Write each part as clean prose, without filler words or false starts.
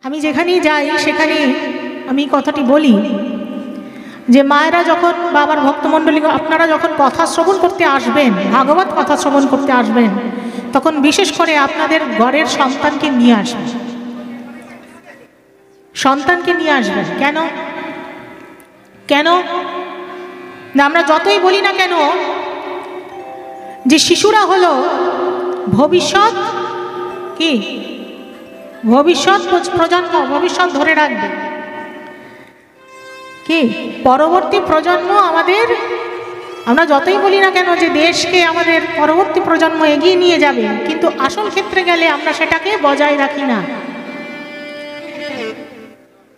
আমি যেখানেই যাই সেখানে আমি কথাটি বলি যে মায়েরা যখন বাবার ভক্তমণ্ডলী আপনারা যখন কথা শ্রবণ করতে আসবেন, ভাগবত কথা শ্রবণ করতে আসবেন, তখন বিশেষ করে আপনাদের ঘরের সন্তানকে নিয়ে আসবেন। সন্তানকে নিয়ে আসবেন। কেন? কেন না আমরা যতই বলি না কেন যে শিশুরা হলো ভবিষ্যৎ, কি ভবিষ্যৎ প্রজন্ম, ভবিষ্যৎ ধরে রাখবে, কি পরবর্তী প্রজন্ম আমাদের, আমরা যতই বলি না কেন যে দেশকে আমাদের পরবর্তী প্রজন্ম এগিয়ে নিয়ে যাবে, কিন্তু আসল ক্ষেত্রে গেলে আমরা সেটাকে বজায় রাখি না।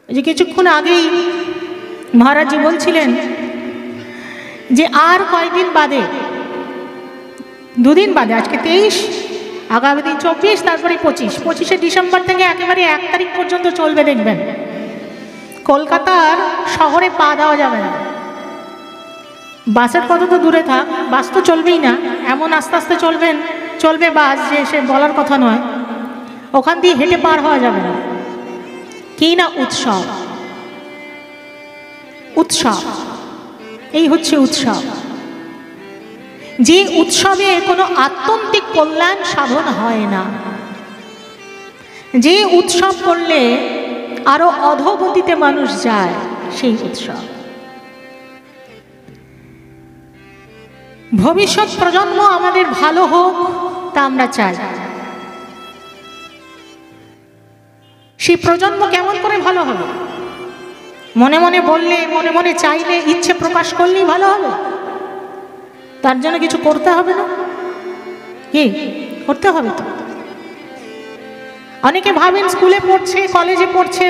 যে কিছুক্ষণ আগেই মহারাজজি বলছিলেন যে আর কয়েকদিন বাদে, দুদিন বাদে, আজকে 23, আগামী দিন 24, তারপরে 25শে ডিসেম্বর থেকে একেবারে 1 তারিখ পর্যন্ত চলবে। দেখবেন কলকাতার শহরে পা দেওয়া যাবে না। বাসের কথা তো দূরে থাক, বাস তো চলবেই না, এমন আস্তে আস্তে চলবে বাস যে সে বলার কথা নয়। ওখান দিয়ে হেঁটে পার হওয়া যাবে না। কি না উৎসব, উৎসব, এই হচ্ছে উৎসব। যে উৎসবে কোনো আত্যন্তিক কল্যাণ সাধন হয় না, যে উৎসব করলে আরো অধোগতিতে মানুষ যায়, সেই উৎসব। ভবিষ্যৎ প্রজন্ম আমাদের ভালো হোক তা আমরা চাই। সেই প্রজন্ম কেমন করে ভালো হবে? মনে মনে বললে, মনে মনে চাইলে, ইচ্ছে প্রকাশ করলেই ভালো হবে? তার জন্য কিছু করতে হবে না? কি করতে হবে? তো অনেকে ভাবেন স্কুলে পড়ছে, কলেজে পড়ছে,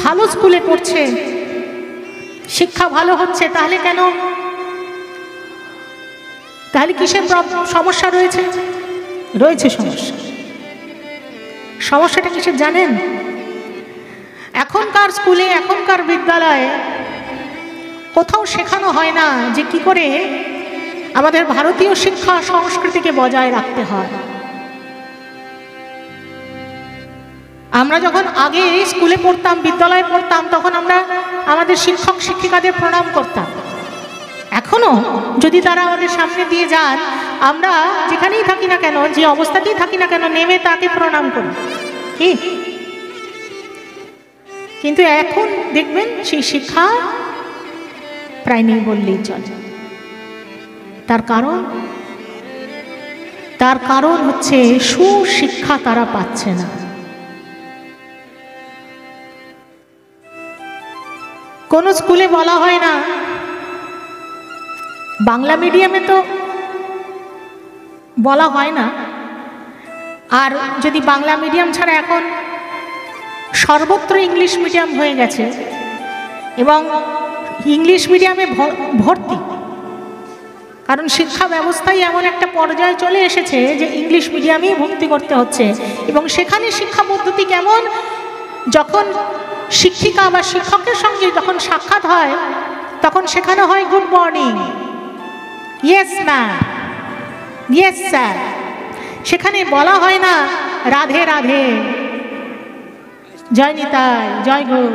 ভালো স্কুলে পড়ছে, শিক্ষা ভালো হচ্ছে, তাহলে কেন, তাহলে কিসের সমস্যা রয়েছে? রয়েছে সমস্যা। সমস্যাটা কিসের জানেন? এখনকার স্কুলে, এখনকার বিদ্যালয়ে কোথাও শেখানো হয় না যে কি করে আমাদের ভারতীয় শিক্ষা সংস্কৃতিকে বজায় রাখতে হয়। আমরা যখন আগে স্কুলে পড়তাম, বিদ্যালয়ে পড়তাম, তখন আমরা আমাদের শিক্ষক শিক্ষিকাদের প্রণাম করতাম। এখনো যদি তারা আমাদের সামনে দিয়ে যান, আমরা যেখানেই থাকি না কেন, যে অবস্থাতেই থাকি না কেন, নেমে তাকে প্রণাম করি। কি কিন্তু এখন দেখবেন সেই শিক্ষা প্রায় নেই বললেই চলে। তার কারণ হচ্ছে সুশিক্ষা তারা পাচ্ছে না। কোন স্কুলে বলা হয় না, বাংলা মিডিয়ামে তো বলা হয় না, আর যদি বাংলা মিডিয়াম ছাড়া এখন সর্বত্র ইংলিশ মিডিয়াম হয়ে গেছে এবং ইংলিশ মিডিয়ামে ভর্তি, কারণ শিক্ষা ব্যবস্থায় এমন একটা পর্যায়ে চলে এসেছে যে ইংলিশ মিডিয়ামেই ভর্তি করতে হচ্ছে। এবং সেখানে শিক্ষা পদ্ধতি কেমন, যখন শিক্ষিকা বা শিক্ষকের সঙ্গে যখন সাক্ষাৎ হয়, তখন শেখানো হয় good morning, yes ma'am, yes sir. সেখানে বলা হয় না রাধে রাধে, জয় নিতাই, জয় গৌর।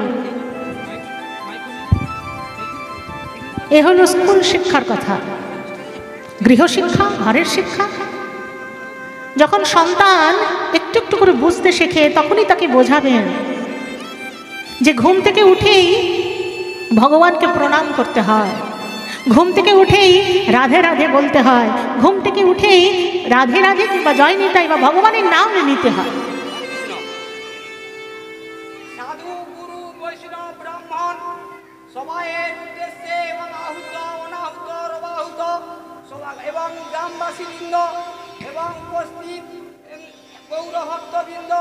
এ হলো স্কুল শিক্ষার কথা। গৃহশিক্ষা, ঘরের শিক্ষা, যখন সন্তান একটু একটু করে বুঝতে শেখে, তখনই তাকে বোঝাবেন যে ঘুম থেকে উঠেই ভগবানকে প্রণাম করতে হয়, ঘুম থেকে উঠেই রাধে রাধে বলতে হয়, ঘুম থেকে উঠেই রাধে রাধে কিংবা জয় নিতাই বা ভগবানের নাম নিতে হয়। সাধু, গুরু, বৈষ্ণব, ব্রাহ্মণ সবাইয়ের উদ্দেশ্যে এবং আহুত, অনাহুত, রবাহুত এবং গ্রামবাসীবৃন্দ এবং উপস্থিত গৌর ভক্তবৃন্দ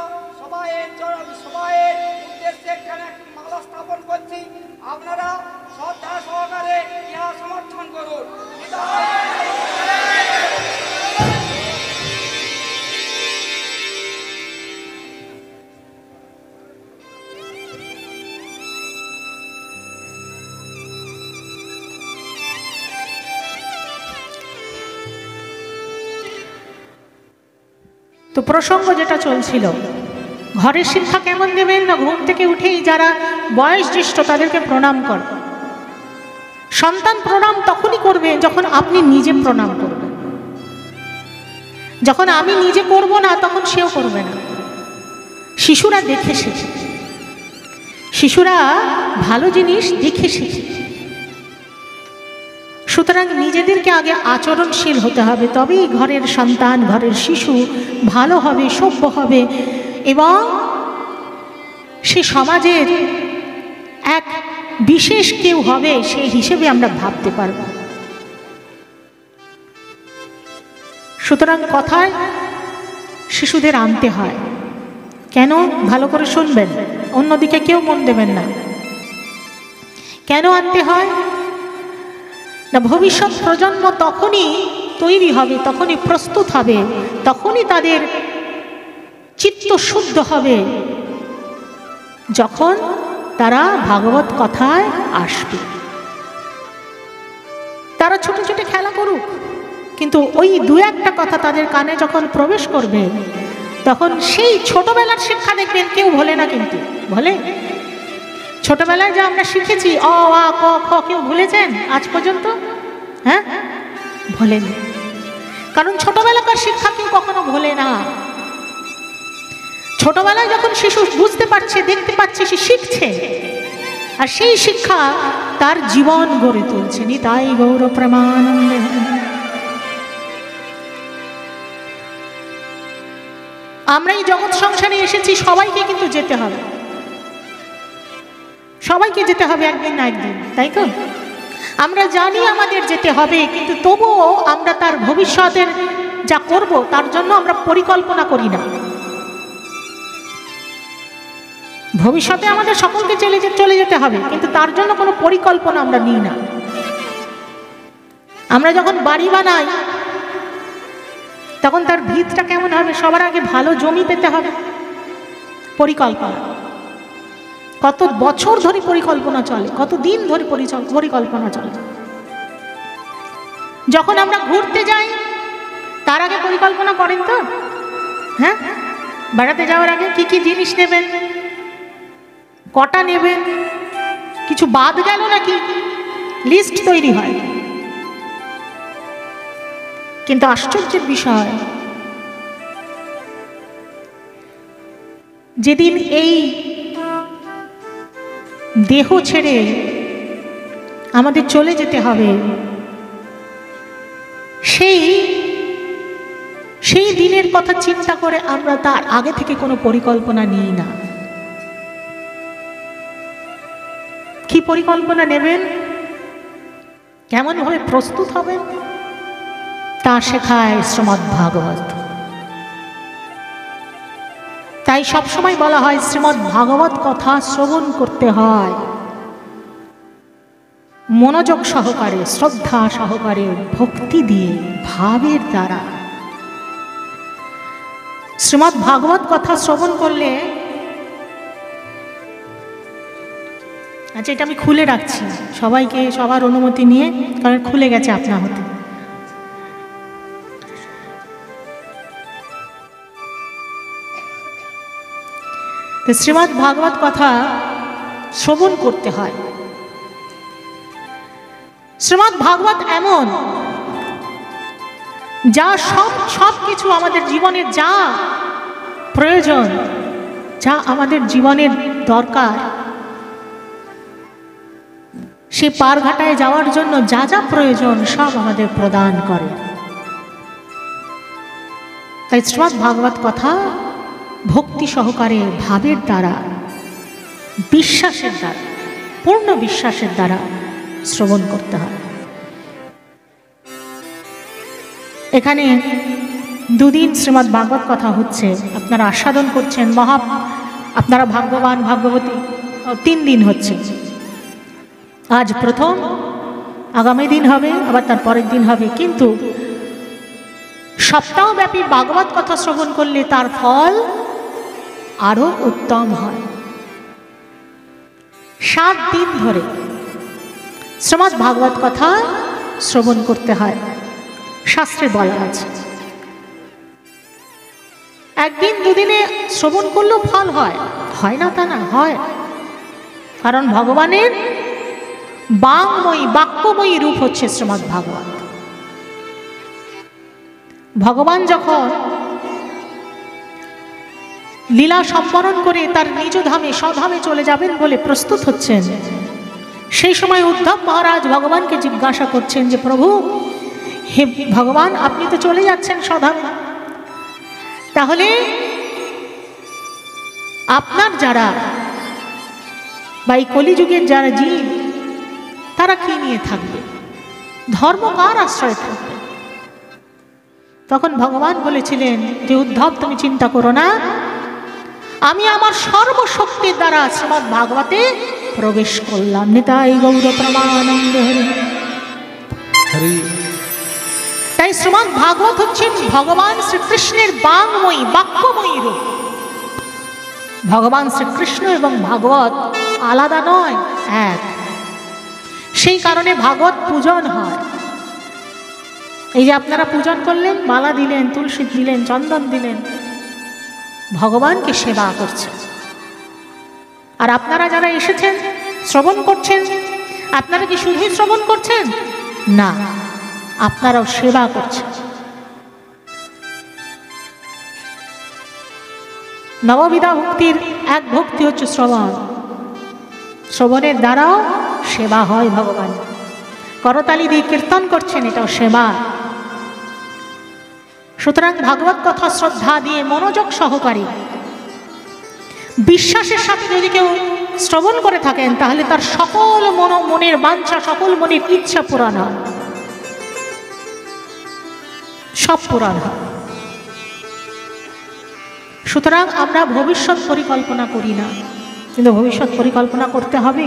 সবাইয়ের উদ্দেশ্যে এখানে একটি মালা স্থাপন করছি। আপনারা শ্রদ্ধা সহকারে ইহা সমর্থন করুন। তো প্রসঙ্গ যেটা চলছিল, ঘরের শিক্ষা কেমন দেবেন? না ঘুম থেকে উঠেই যারা বয়োজ্যেষ্ঠ তাদেরকে প্রণাম কর। সন্তান প্রণাম তখনই করবে যখন আপনি নিজে প্রণাম করবেন। যখন আমি নিজে করব না তখন সেও করবে না। শিশুরা দেখে শেখে, শিশুরা ভালো জিনিস দেখে শেখে। সুতরাং নিজেদেরকে আগে আচরণশীল হতে হবে, তবেই ঘরের সন্তান, ঘরের শিশু ভালো হবে, সভ্য হবে এবং সে সমাজের এক বিশেষ কেউ হবে সেই হিসেবে আমরা ভাবতে পারব। সুতরাং কথায় শিশুদের আনতে হয়। কেন? ভালো করে শুনবেন, অন্যদিকে কেউ মন দেবেন না। কেন আনতে হয়? না, ভবিষ্যৎ প্রজন্ম তখনই তৈরি হবে, তখনই প্রস্তুত হবে, তখনই তাদের চিত্ত শুদ্ধ হবে যখন তারা ভাগবত কথায় আসবে। তারা ছোট ছোট খেলা করুক, কিন্তু ওই দু একটা কথা তাদের কানে যখন প্রবেশ করবে তখন সেই ছোটবেলার শিক্ষা দেখবেন কেউ ভোলে না। কিন্তু ভোলে? ছোটবেলায় যা আমরা শিখেছি অ আ ক খ, কেউ ভুলেছেন আজ পর্যন্ত? হ্যাঁ, ভোলেন। কারণ ছোটবেলাকার শিক্ষা কেউ কখনো ভোলে না। ছোটবেলায় যখন শিশু বুঝতে পারছে, দেখতে পাচ্ছে, সে শিখছে, আর সেই শিক্ষা তার জীবন গড়ে তুলছে। নিতাই গৌর প্রেমানন্দে। আমরা এই জগৎ সংসারে এসেছি, সবাইকে কিন্তু যেতে হবে, সবাইকে যেতে হবে একদিন না একদিন, তাই তো? আমরা জানি আমাদের যেতে হবে, কিন্তু তবুও আমরা তার ভবিষ্যতের যা করব তার জন্য আমরা পরিকল্পনা করি না। ভবিষ্যতে আমাদের সকলকে চলে যেতে হবে, কিন্তু তার জন্য কোনো পরিকল্পনা আমরা নিই না। আমরা যখন বাড়ি বানাই তখন তার ভিতটা কেমন হবে? সবার আগে ভালো জমি পেতে হবে। পরিকল্পনা কত বছর ধরে পরিকল্পনা চলে, কত দিন ধরে পরিকল্পনা চলে। যখন আমরা ঘুরতে যাই তার আগে পরিকল্পনা করেন তো? হ্যাঁ, বেড়াতে যাওয়ার আগে কি কি জিনিস নেবেন, কটা নেবেন, কিছু বাদ গেল নাকি, লিস্ট তৈরি হয়। কিন্তু আশ্চর্যের বিষয়, যেদিন এই দেহ ছেড়ে আমাদের চলে যেতে হবে, সেই দিনের কথা চিন্তা করে আমরা তার আগে থেকে কোনো পরিকল্পনা নিই না। কি পরিকল্পনা নেবেন, কেমনভাবে প্রস্তুত হবেন, তা শেখায় শ্রীমদ্ ভাগবত। তাই সবসময় বলা হয় শ্রীমদ্ ভাগবত কথা শ্রবণ করতে হয় মনোযোগ সহকারে, শ্রদ্ধা সহকারে, ভক্তি দিয়ে, ভাবের দ্বারা। শ্রীমদ্ ভাগবত কথা শ্রবণ করলে, আচ্ছা এটা আমি খুলে রাখছি সবাইকে, সবার অনুমতি নিয়ে, কারণ খুলে গেছে আপনা হতে। তো শ্রীমদ্ ভাগবত কথা শ্রবণ করতে হয়। শ্রীমদ্ ভাগবত এমন যা সব কিছু আমাদের জীবনের যা প্রয়োজন, যা আমাদের জীবনের দরকার, সে পারঘাটায় যাওয়ার জন্য যা যা প্রয়োজন সব আমাদের প্রদান করে। তাই শ্রীমদ্ ভাগবত কথা ভক্তি সহকারে, ভাবের দ্বারা, বিশ্বাসের দ্বারা, পূর্ণ বিশ্বাসের দ্বারা শ্রবণ করতে হয়। এখানে দুদিন শ্রীমদ্ ভাগবত কথা হচ্ছে, আপনারা আস্বাদন করছেন, আপনারা ভাগ্যবান, ভাগ্যবতী। 3 দিন হচ্ছে, আজ প্রথম, আগামী দিন হবে, আবার তার পরের দিন হবে। কিন্তু সপ্তাহব্যাপী ভাগবত কথা শ্রবণ করলে তার ফল আরো উত্তম হয়। 7 দিন ধরে শ্রীমদ্ ভাগবত কথা শ্রবণ করতে হয়, শাস্ত্রে বলা আছে। একদিন দুদিনে শ্রবণ করলেও ফল হয়, হয় না তা না, হয়। কারণ ভগবানের বাংময়ী বাক্যময়ী রূপ হচ্ছে শ্রীমদ্ ভাগবত। ভগবান যখন লীলা সম্বরণ করে তার নিজ ধামে স্বধামে চলে যাবেন বলে প্রস্তুত হচ্ছেন, সেই সময় উদ্ধব মহারাজ ভগবানকে জিজ্ঞাসা করছেন যে প্রভু, হে ভগবান, আপনি তো চলে যাচ্ছেন স্বধামে, তাহলে আপনার যারা বা এই কলিযুগের যারা জীব, তারা কি নিয়ে থাকবে, ধর্ম কার আশ্রয় থাকবে? তখন ভগবান বলেছিলেন যে উদ্ধব, তুমি চিন্তা করো না, আমি আমার সর্বশক্তির দ্বারা শ্রীমদ্ ভাগবতে প্রবেশ করলাম। নিতাই গৌর প্রমানন্দ হরি। তাই শ্রীমদ্ ভাগবত হচ্ছে ভগবান শ্রীকৃষ্ণের বাংময়ী বাক্যময়ী রূপ। ভগবান শ্রীকৃষ্ণ এবং ভাগবত আলাদা নয়, এক। সেই কারণে ভাগবত পূজন হয়। এই যে আপনারা পূজন করলেন, মালা দিলেন, তুলসী দিলেন, চন্দন দিলেন, ভগবানকে সেবা করছেন। আর আপনারা যারা এসেছেন শ্রবণ করছেন, আপনারা কি শুধুই শ্রবণ করছেন? না, আপনারাও সেবা করছেন। নববিধা ভক্তির এক ভক্তি হচ্ছে শ্রবণ। শ্রবণের দ্বারাও সেবা হয় ভগবান। করতালি দিয়ে কীর্তন করছেন, এটাও সেবা। সুতরাং ভাগবত কথা শ্রদ্ধা দিয়ে মনোযোগ সহকারী বিশ্বাসের সাথে যদি কেউ শ্রবণ করে থাকেন, তাহলে তার সকল মনের বাঞ্ছা, সকল মনের ইচ্ছা পূরণ হয়, সব পূরণ হয়। সুতরাং আমরা ভবিষ্যৎ পরিকল্পনা করি না, কিন্তু ভবিষ্যৎ পরিকল্পনা করতে হবে।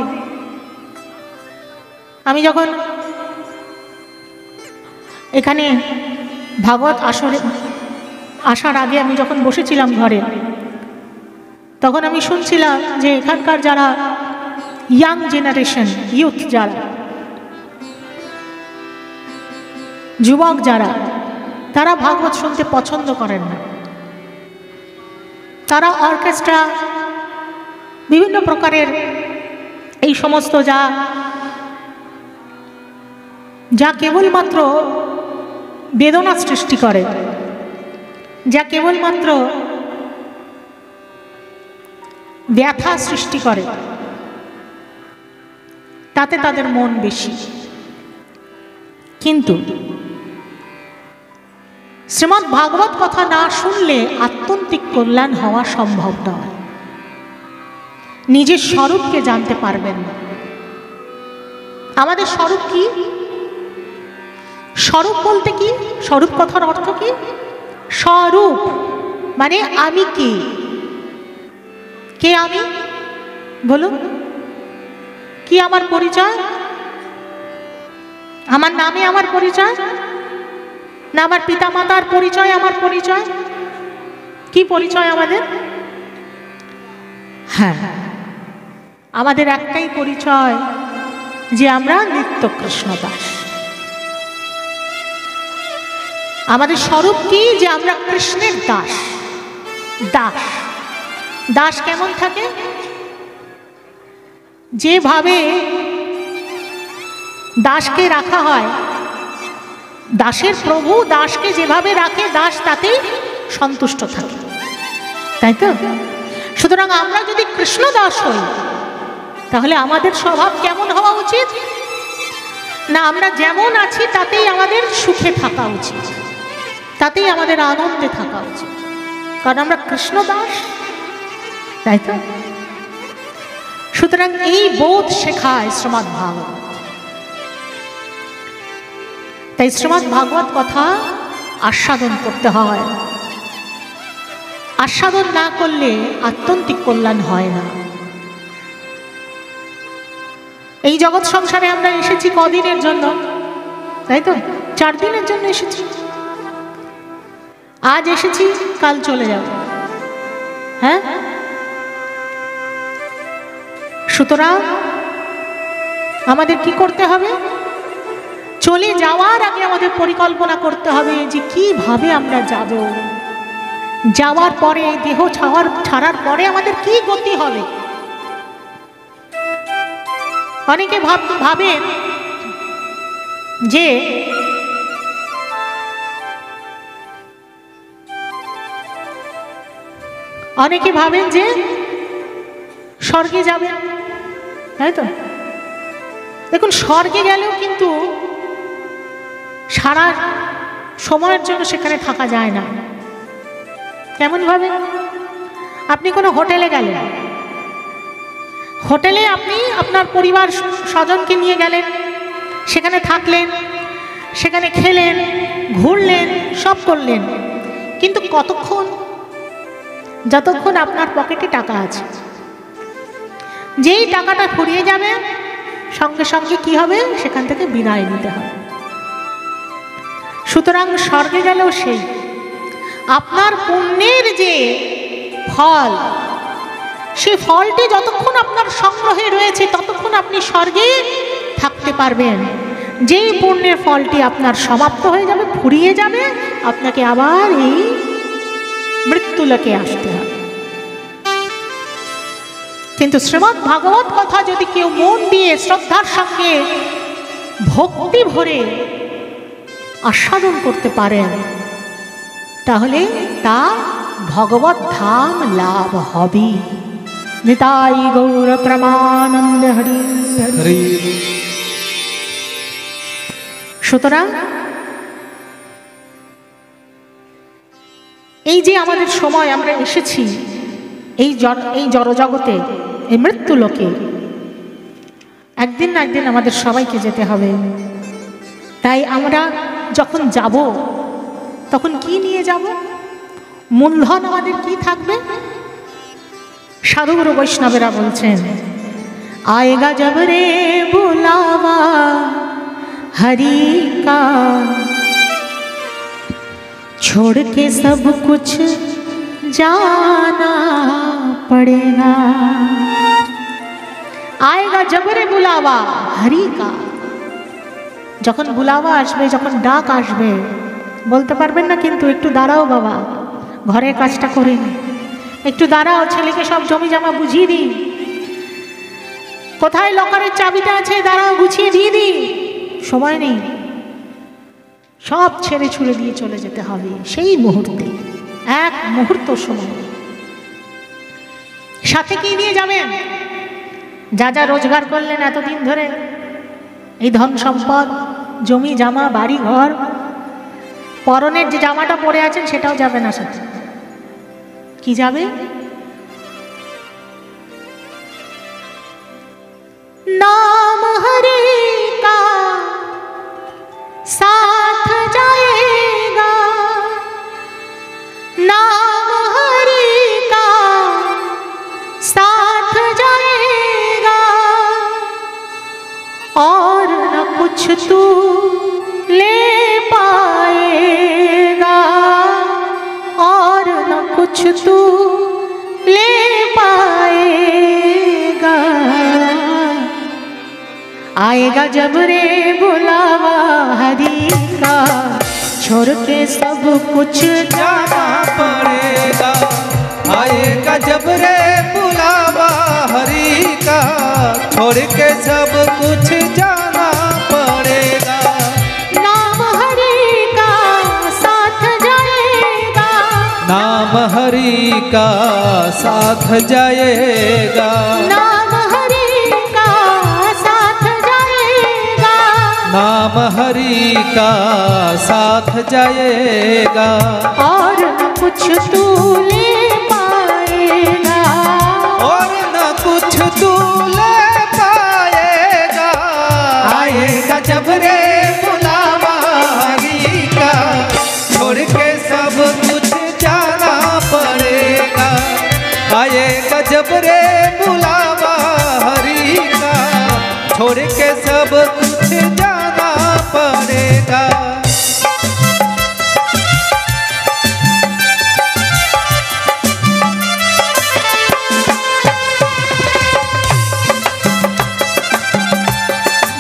আমি যখন এখানে ভাগবত আসরে আসার আগে আমি যখন বসেছিলাম ঘরে, তখন আমি শুনছিলাম যে এখানকার যারা ইয়াং জেনারেশন, ইউথ যারা, যুবক যারা, তারা ভাগবত শুনতে পছন্দ করেন না। তারা অর্কেস্ট্রা, বিভিন্ন প্রকারের এই সমস্ত যা কেবলমাত্র বেদনা সৃষ্টি করে, যা কেবলমাত্র ব্যথা সৃষ্টি করে, তাতে তাদের মন বেশি। কিন্তু শ্রীমদ্ ভাগবত কথা না শুনলে আত্যন্তিক কল্যাণ হওয়া সম্ভব নয়। নিজের স্বরূপকে জানতে পারবেন না। আমাদের স্বরূপ কি? স্বরূপ বলতে কি? স্বরূপ কথার অর্থ কি? স্বরূপ মানে আমি কে? কে আমি? বলুন, কি আমার পরিচয়? আমার নামে আমার পরিচয়, না আমার পিতামাতার পরিচয় আমার পরিচয়? কি পরিচয় আমাদের? হ্যাঁ, আমাদের একটাই পরিচয়, যে আমরা নিত্য কৃষ্ণ দাস। আমাদের স্বরূপ কি? যে আমরা কৃষ্ণের দাস। দাস, দাস কেমন থাকে? যেভাবে দাসকে রাখা হয়, দাসের প্রভু দাসকে যেভাবে রাখে, দাস তাতেই সন্তুষ্ট থাকে, তাই তো? সুতরাং আমরা যদি কৃষ্ণ দাস হই, তাহলে আমাদের স্বভাব কেমন হওয়া উচিত? না, আমরা যেমন আছি তাতেই আমাদের সুখে থাকা উচিত, তাতেই আমাদের আনন্দে থাকা উচিত, কারণ আমরা কৃষ্ণ দাস, তাই তো? সুতরাং এই বোধ শেখায় শ্রীমদ্ ভাগবত। তাই শ্রীমদ্ ভাগবত কথা আস্বাদন করতে হয়। আস্বাদন না করলে আত্যন্তিক কল্যাণ হয় না। এই জগৎ সংসারে আমরা এসেছি কদিনের জন্য, তাই তো? 4 দিনের জন্য এসেছি। আজ এসেছি, কাল চলে যাব। হ্যাঁ, সুতরাং আমাদের কি করতে হবে? চলে যাওয়ার আগে আমাদের পরিকল্পনা করতে হবে যে কিভাবে আমরা যাব, যাওয়ার পরে, এই দেহ ছাড়ার পরে আমাদের কি গতি হবে? অনেকে ভাবেন যে স্বর্গে যাবেন, তাই তো? দেখুন, স্বর্গে গেলেও কিন্তু সারা সময়ের জন্য সেখানে থাকা যায় না। কেমন ভাবে? আপনি কোনো হোটেলে গেলেন, হোটেলে আপনি আপনার পরিবার স্বজনকে নিয়ে গেলেন, সেখানে থাকলেন, সেখানে খেলেন, ঘুরলেন, সব করলেন, কিন্তু কতক্ষণ? যতক্ষণ আপনার পকেটে টাকা আছে। যেই টাকাটা ফুরিয়ে যাবে, সঙ্গে সঙ্গে কি হবে? সেখান থেকে বিদায় নিতে হবে। সুতরাং স্বর্গে গেলেও সেই আপনার পুণ্যের যে ফল, সেই ফলটি যতক্ষণ আপনার সংগ্রহে রয়েছে ততক্ষণ আপনি স্বর্গে থাকতে পারবেন। যেই পুণ্যের ফলটি আপনার সমাপ্ত হয়ে যাবে, ফুরিয়ে যাবে, আপনাকে আবার এই মৃত্যুলোকে আসতে হবে। কিন্তু শ্রীমদ্ ভাগবত কথা যদি কেউ মন দিয়ে শ্রদ্ধার সঙ্গে ভক্তি ভরে আস্বাদন করতে পারেন, তাহলে তা ভগবত ধাম লাভ হবে। নিতাই গৌর প্রমানন্দ হরি হরি। সুতরাং এই যে আমাদের সময়, আমরা এসেছি এই জড়জগতে, এই মৃত্যু লোকে, একদিন না একদিন আমাদের সবাইকে যেতে হবে। তাই আমরা যখন যাব, তখন কি নিয়ে যাব? মূলধন আমাদের কি থাকবে? সাধুগুরু বৈষ্ণবেরা বলছেন, আয়েগা জব রে বুলাওয়া हरि का, छोड़ के सब कुछ जाना पड़ेगा। आएगा जब रे बुलावा हरि का, যখন বুলাওয়া আসবে, যখন ডাক আসবে, বলতে পারবেন না কিন্তু একটু দাঁড়াও বাবা, ঘরের কাজটা করে নি, একটু দাঁড়াও, ছেলেকে সব জমি জমা বুঝিয়ে দিই, কোথায় লকারের চাবিটা আছে দাঁড়াও, গুছিয়ে দিয়ে দিই। সময় নেই, সব ছেড়ে ছুড়ে দিয়ে চলে যেতে হবে সেই মুহূর্তে, এক মুহূর্ত সময়। সাথে কি নিয়ে যাবেন? যা যা রোজগার করলেন এতদিন ধরে, এই ধন সম্পদ, জমি জামা, বাড়ি ঘর, পরনের যে জামাটা পরে আছেন সেটাও যাবে না সাথে। কি যাবে? नाम हरि का साथ जाएगा, नाम हरि का साथ जाएगा, और न कुछ तू ले पाएगा, और न कुछ तू ले पाएगा। आएगा जब रे बुलावा हरि का, छोड़ के सब कुछ जाना पड़ेगा। आएगा जब रे बुलावा हरि का, छोड़ के सब कुछ जाना पड़ेगा। नाम हरि का साथ जाएगा, नाम हरि का साथ जाएगा, नाम हरि का साथ जाएगा, नाम हरि का साथ जाएगा, और न कुछ तू ले पाएगा, और न कुछ तू ले पाएगा। आएगा जब रे बुलावा हरि का, छोड़ के सब कुछ जाना पड़ेगा। आएगा जब रे बुलावा हरि का, छोड़ के सब कुछ जाना पड़ेगा।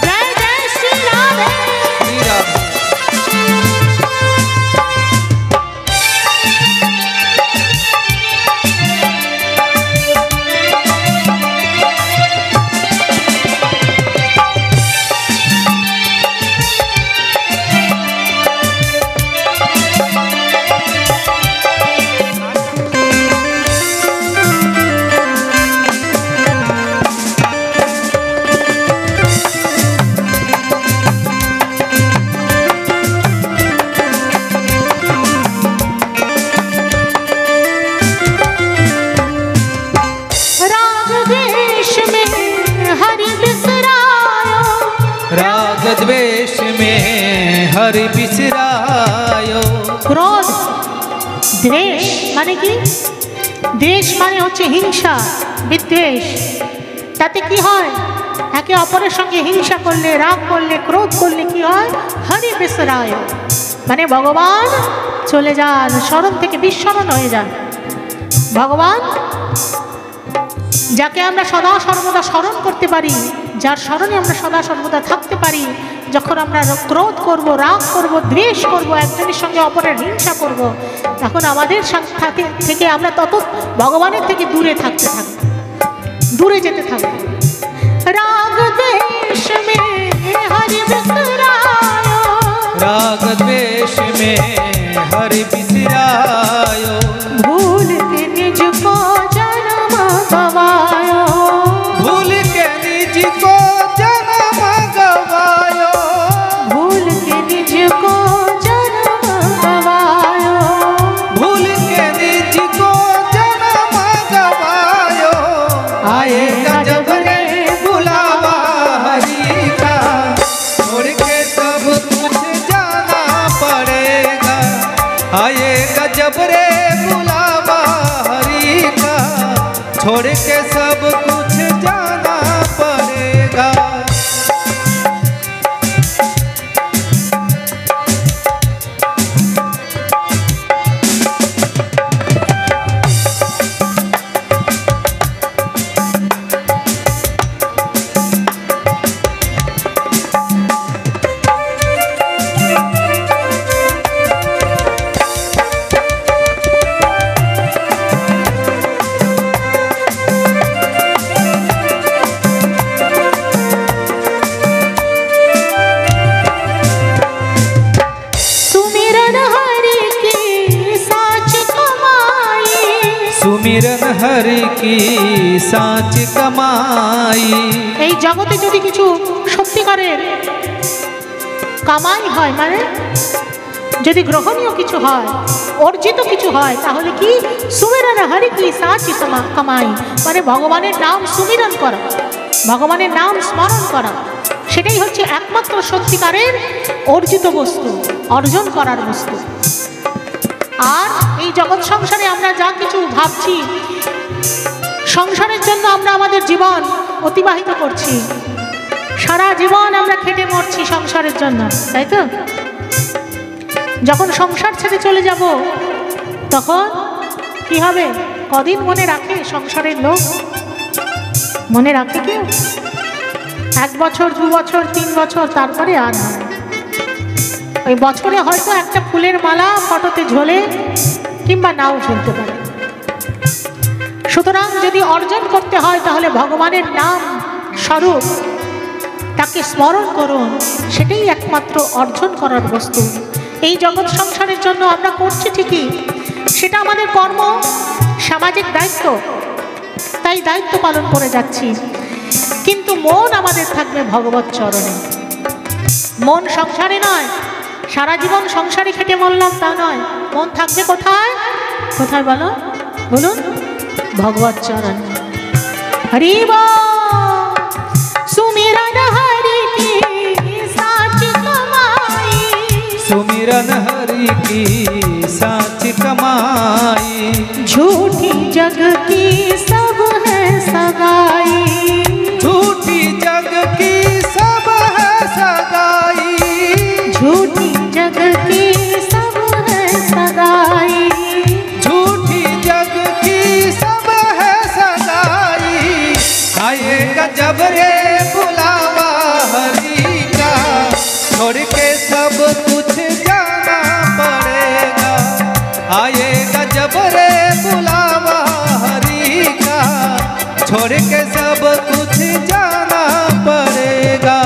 जय जय श्री राधे। श्री राम। हरि बिसरायो। ক্রোধ, দ্বেষ মানে কি? দ্বেষ মানে হচ্ছে হিংসা, বিদ্বেষ। তাতে কি হয়? একে অপরের সঙ্গে হিংসা করলে, রাগ করলে, ক্রোধ করলে কি হয়? হরি বিসরায়, মানে ভগবান চলে যান, স্মরণ থেকে বিস্মরণ হয়ে যান। ভগবান যাকে আমরা সদা সর্বদা স্মরণ করতে পারি, যার স্মরণে আমরা সদা সর্বদা থাকতে পারি, যখন আমরা ক্রোধ করব, রাগ করব, দ্বেষ করব, একজনের সঙ্গে অপরের হিংসা করব, তখন আমাদের সাথে থেকে আমরা তত ভগবানের থেকে দূরে থাকতে থাকব, দূরে যেতে থাকব। রাগ দ্বেষ মে হরি বিসরায়, राग द्वेष में हरि बिसरायो। भूल के निज को जन्म गवायो, भूल के निज को जन्म गवायो। भूल के निज को जन्म गवायो, भूल के निज को जन्म गवायो। आएगा जब रे बुलावा हरि का, छोड़ के सब कुछ जाना पड़ेगा। आएगा जब रे बुलावा हरि का, छोड़ के सब कुछ जाना पड़ेगा। सुमिरन हरि की साच कमाई, सुमिरन हरि की साच कमाई। এই জগতে যদি কিছু সত্যিকারের কামাই হয়, মানে যদি গ্রহণীয় কিছু হয়, অর্জিত কিছু হয়, তাহলে কি? সুমিরন হরি কি সাচ কামাই, মানে ভগবানের নাম সুমিরন করা, ভগবানের নাম স্মরণ করা, সেটাই হচ্ছে একমাত্র সত্যিকারের অর্জিত বস্তু, অর্জন করার বস্তু। আর এই জগৎ সংসারে আমরা যা কিছু ভাবছি, সংসারের জন্য আমরা আমাদের জীবন অতিবাহিত করছি, সারা জীবন আমরা খেটে মরছি সংসারের জন্য, তাই তো? যখন সংসার ছেড়ে চলে যাব, তখন কি হবে? কদিন মনে রাখে সংসারের লোক? মনে রাখে কেউ? 1 বছর, 2 বছর, 3 বছর, তারপরে আর নয়। ওই বছরে হয়তো একটা ফুলের মালা ফটোতে ঝোলে, কিংবা নাও ঝুলতে পারে। সুতরাং যদি অর্জন করতে হয়, তাহলে ভগবানের নাম স্বরূপ তাকে স্মরণ করুন, সেটাই একমাত্র অর্জন করার বস্তু। এই জগৎ সংসারের জন্য আমরা করছি ঠিকই, সেটা আমাদের কর্ম, সামাজিক দায়িত্ব, তাই দায়িত্ব পালন করে যাচ্ছি, কিন্তু মন আমাদের থাকবে ভগবত চরণে। মন সংসারে নয়, সারা জীবন সংসারে খেটে মরলাম তা নয়, মন থাকবে কোথায়? কোথায় বলো, বলুন? ভগবত চরণ। হরি বল। सुमिरन हरि की साच कमाई, सुमिरन हरि की साच कमाई। झूठी जग की सब है सगाई, झूठी जग की सब है सगाई। झूठी जग की सब है सगाई, झूठी जग की सब है सगाई। आएगा जब रे बुलावा हरि का, छोड़ के सब कुछ जाना पड़ेगा। आएगा जब रे बुलावा हरि का, छोड़ के सब कुछ जाना पड़ेगा।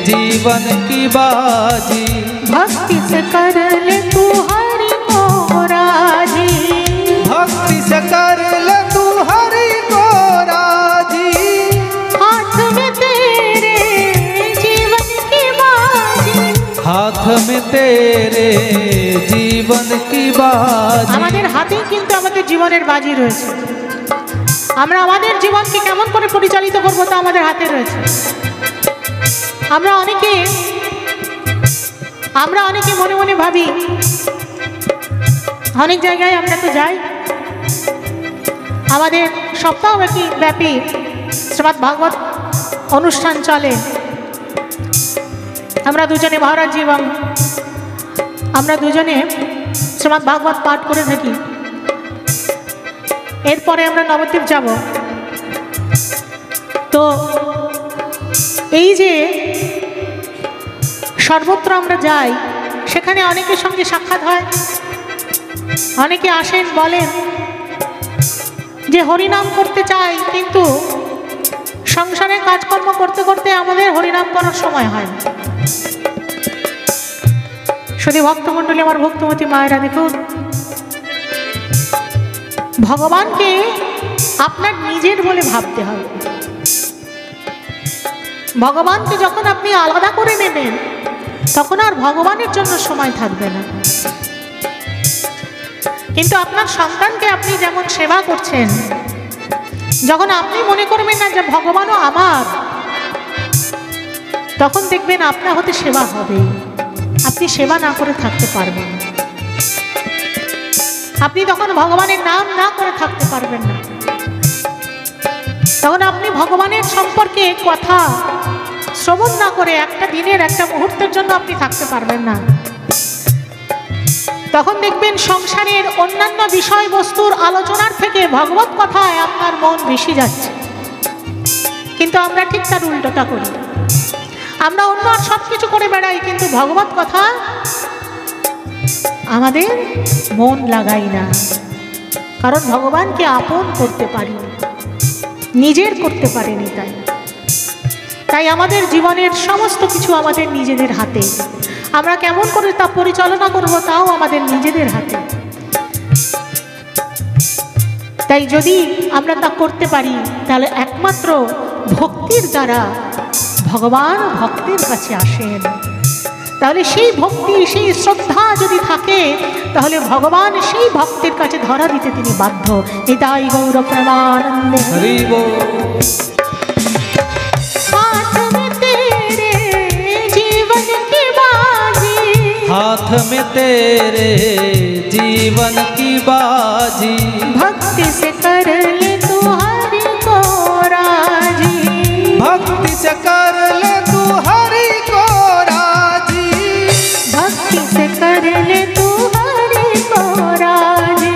जीवन की बाजी। भक्ति से कर ले तू हरि को राजी, भक्ति से कर ले तू हरि को राजी। हाथ में तेरे जीवन की बाजी, हाथ में तेरे जीवन की बाजी। আমাদের হাতেই কিন্তু আমাদের জীবনের বাজি রয়েছে। আমরা আমাদের জীবনকে কেমন করে পরিচালিত করব তা আমাদের হাতে রয়েছে। আমরা অনেকে মনে মনে ভাবি, অনেক জায়গায় আমরা তো যাই, আমাদের সপ্তাহব্যাপী শ্রীমদ্ ভাগবত অনুষ্ঠান চলে। আমরা দুজনে মহারাজজি এবং আমরা দুজনে শ্রীমদ্ ভাগবত পাঠ করে থাকি। এরপরে আমরা নবদ্বীপ যাব। তো এই যে সর্বত্র আমরা যাই, সেখানে অনেকের সঙ্গে সাক্ষাৎ হয়। অনেকে আসেন, বলেন যে হরিনাম করতে চাই, কিন্তু সংসারে কাজকর্ম করতে করতে আমাদের হরিনাম করার সময় হয় না। শুধু ভক্তমণ্ডলী, আমার ভক্তমতী মায়েরা, দেখুন, ভগবানকে আপনার নিজের বলে ভাবতে হবে। ভগবানকে যখন আপনি আলাদা করে নেবেন, তখন আর ভগবানের জন্য সময় থাকবে না। কিন্তু আপনার সন্তানকে আপনি যেমন সেবা করছেন, যখন আপনি মনে করবেন না যে ভগবানও আমার, তখন দেখবেন আপনার হতে সেবা হবে। আপনি সেবা না করে থাকতে পারবেন না। আপনি তখন ভগবানের নাম না করে থাকতে পারবেন না। তখন আপনি ভগবানের সম্পর্কে কথা শ্রবণ না করে একটা দিনের একটা মুহূর্তের জন্য আপনি থাকতে পারবেন না। তখন দেখবেন সংসারের অন্যান্য বিষয়বস্তুর আলোচনার থেকে ভগবত কথায় আপনার মন বেশি যাচ্ছে। কিন্তু আমরা ঠিক তার উল্টোটা করি। আমরা অন্য আর সব কিছু করে বেড়াই, কিন্তু ভগবত কথা আমাদের মন লাগাই না। কারণ ভগবানকে আপন করতে পারিনি, নিজের করতে পারিনি। তাই আমাদের জীবনের সমস্ত কিছু আমাদের নিজেদের হাতে। আমরা কেমন করে তা পরিচালনা করব, তাও আমাদের নিজেদের হাতে। তাই যদি আমরা তা করতে পারি, তাহলে একমাত্র ভক্তির দ্বারা ভগবান ভক্তের কাছে আসেন। তাহলে সেই ভক্তি, সেই শ্রদ্ধা যদি থাকে, তাহলে ভগবান সেই ভক্তের কাছে ধরা দিতে তিনি বাধ্য। নিতাই গৌর প্রেমানন্দে हरि बोल। हाथ में तेरे जीवन की बाजी, हाथ में तेरे जीवन की बाजी। भक्ति से कर ले तू हरि को राजी, भक्ति से कर ले तू हरि को राजी। भक्ति से कर ले तू हरि को राजी,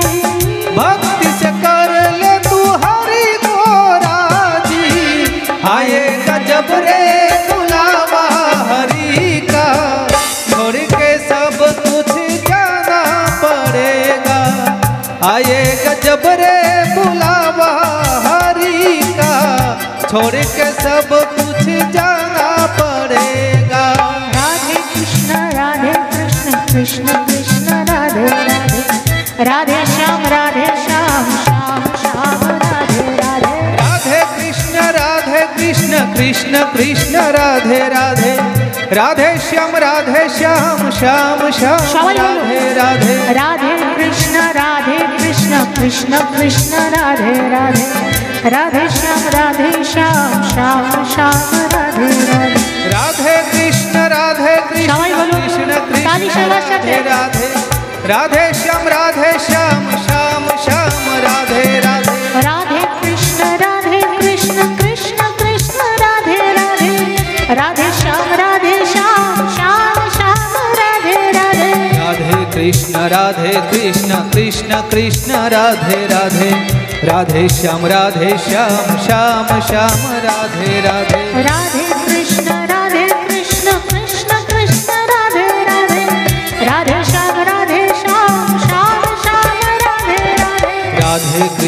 भक्ति से कर ले तू हरि को राजी। आएगा जब रे बुलावा हरि का, छोड़ के सब कुछ जाना पड़ेगा। आएगा जब रे बुलावा हरि का, छोड़ के सब कुछ जाना पड़ेगा। राधे कृष्ण कृष्ण कृष्ण राधे राधे, राधे श्याम श्याम श्याम राधे राधे। राधे कृष्ण कृष्ण कृष्ण राधे राधे, राधे श्याम श्याम श्याम सवाई बोलो। राधे राधे। राधे कृष्ण कृष्ण कृष्ण राधे राधे, राधे श्याम श्याम श्याम राधे राधे। राधे कृष्ण सवाई बोलो। कृष्ण ताली से आवाज कृष्ण आते। राधे राधे, राधे श्याम श्याम श्याम राधे राधे। राधे कृष्ण कृष्ण कृष्ण राधे राधे, राधे श्याम श्याम श्याम राधे राधे। राधे कृष्ण कृष्ण कृष्ण राधे राधे, राधे श्याम श्याम राधे राधे। राधे कृष्ण कृष्ण कृष्ण राधे राधे, राधे श्याम श्याम श्याम राधे राधे। राधे